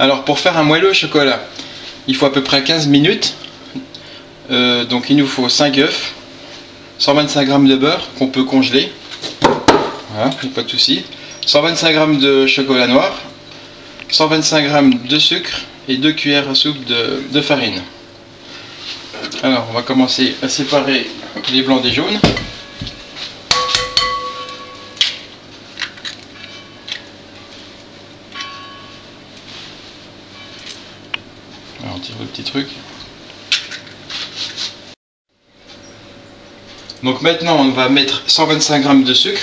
Alors pour faire un moelleux au chocolat, il faut à peu près 15 minutes. Donc il nous faut 5 œufs, 125 g de beurre qu'on peut congeler. Voilà, pas de souci. 125 g de chocolat noir, 125 g de sucre et 2 cuillères à soupe de farine. Alors on va commencer à séparer les blancs des jaunes. Alors on tire le petit truc. Donc maintenant on va mettre 125 g de sucre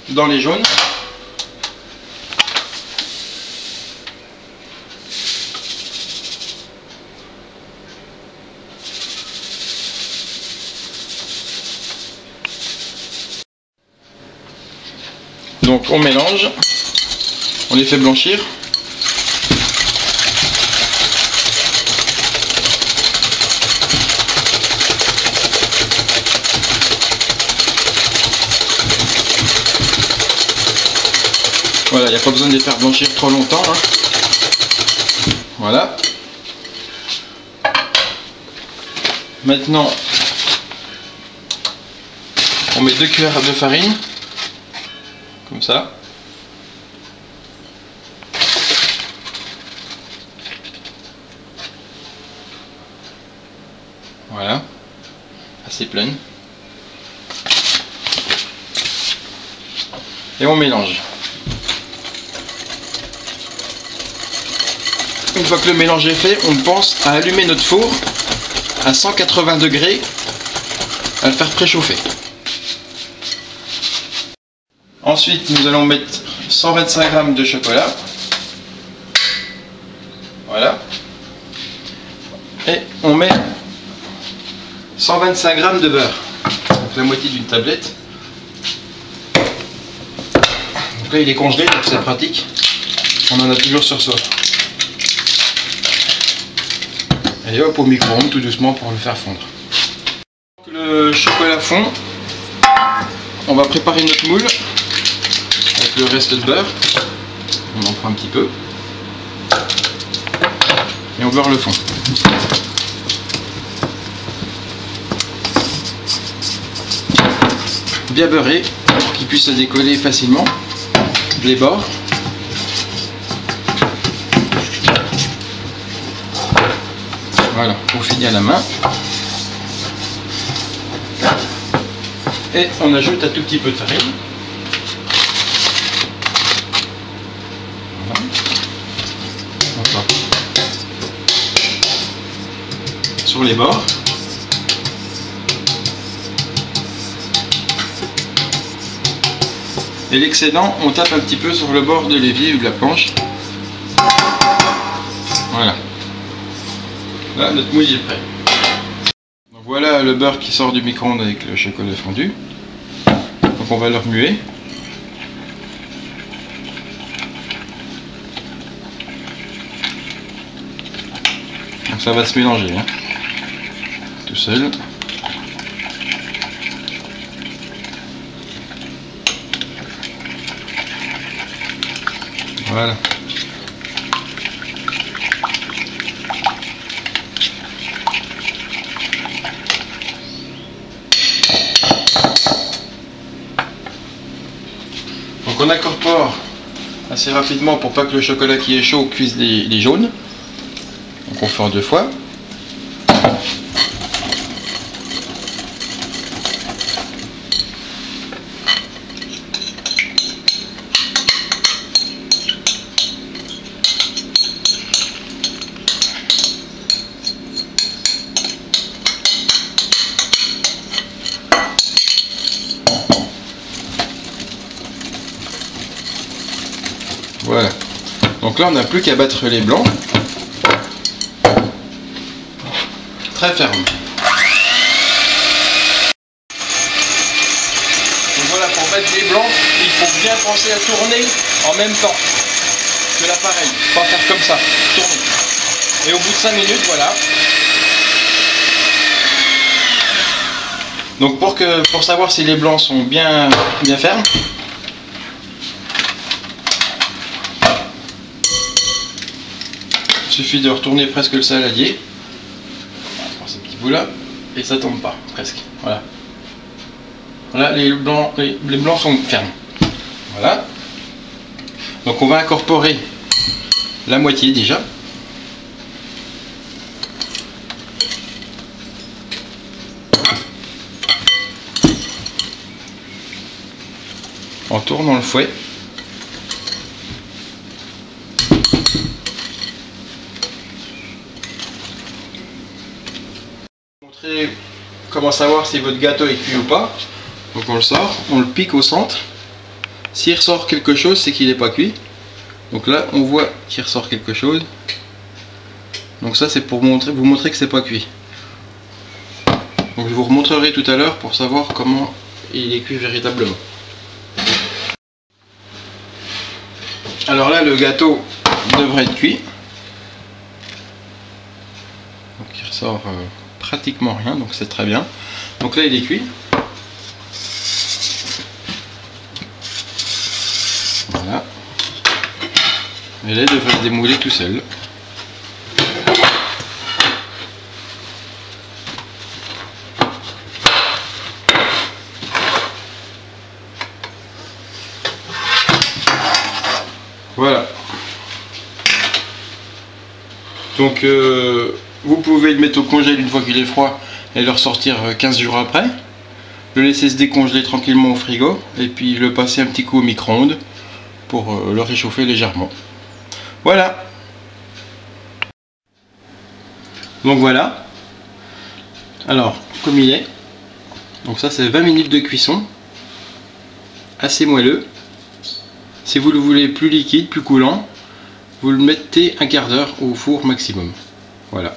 dans les jaunes. Donc on mélange, on les fait blanchir. Voilà, il n'y a pas besoin de les faire blanchir trop longtemps. Hein. Voilà. Maintenant, on met 2 cuillères de farine. Comme ça. Voilà. Assez pleine. Et on mélange. Une fois que le mélange est fait, on pense à allumer notre four à 180 degrés, à le faire préchauffer. Ensuite, nous allons mettre 125 g de chocolat. Voilà. Et on met 125 g de beurre. Donc la moitié d'une tablette. Donc là, il est congelé, donc c'est pratique. On en a toujours sur soi. Et hop, au micro-ondes tout doucement pour le faire fondre. Le chocolat fond, on va préparer notre moule avec le reste de beurre. On en prend un petit peu et on beurre le fond. Bien beurré pour qu'il puisse se décoller facilement les bords. Voilà, on finit à la main. Et on ajoute un tout petit peu de farine. Voilà. Encore. Sur les bords. Et l'excédent, on tape un petit peu sur le bord de l'évier ou de la planche. Voilà. Là, notre mouille est prêt. Donc voilà le beurre qui sort du micro-ondes avec le chocolat fondu. Donc on va le remuer. Donc ça va se mélanger, hein, tout seul. Voilà. Donc on incorpore assez rapidement pour pas que le chocolat qui est chaud cuise les jaunes. Donc on fait en 2 fois. Voilà. Donc là on n'a plus qu'à battre les blancs. Très ferme. Donc voilà, pour battre les blancs, il faut bien penser à tourner en même temps que l'appareil. Pas faire comme ça, tourner. Et au bout de 5 minutes, voilà. Donc pour savoir si les blancs sont bien fermes, suffit de retourner presque le saladier. On prend ce petit bout là et ça tombe pas presque. Voilà. Voilà, les blancs sont fermes. Voilà. Donc on va incorporer la moitié déjà. En tournant le fouet. Montrer comment savoir si votre gâteau est cuit ou pas. Donc on le sort, on le pique au centre. S'il ressort quelque chose, c'est qu'il n'est pas cuit. Donc là on voit qu'il ressort quelque chose. Donc ça c'est pour vous montrer que c'est pas cuit. Donc je vous remontrerai tout à l'heure pour savoir comment il est cuit véritablement. Alors là le gâteau devrait être cuit. Donc il ressort pratiquement rien, donc c'est très bien. Donc là il est cuit. Voilà. Et là il devrait se démouler tout seul. Voilà. Donc vous pouvez le mettre au congèle une fois qu'il est froid et le ressortir 15 jours après. Le laisser se décongeler tranquillement au frigo et puis le passer un petit coup au micro-ondes pour le réchauffer légèrement. Voilà. Donc voilà. Alors, comme il est. Donc ça c'est 20 minutes de cuisson. Assez moelleux. Si vous le voulez plus liquide, plus coulant, vous le mettez un quart d'heure au four maximum. Voilà.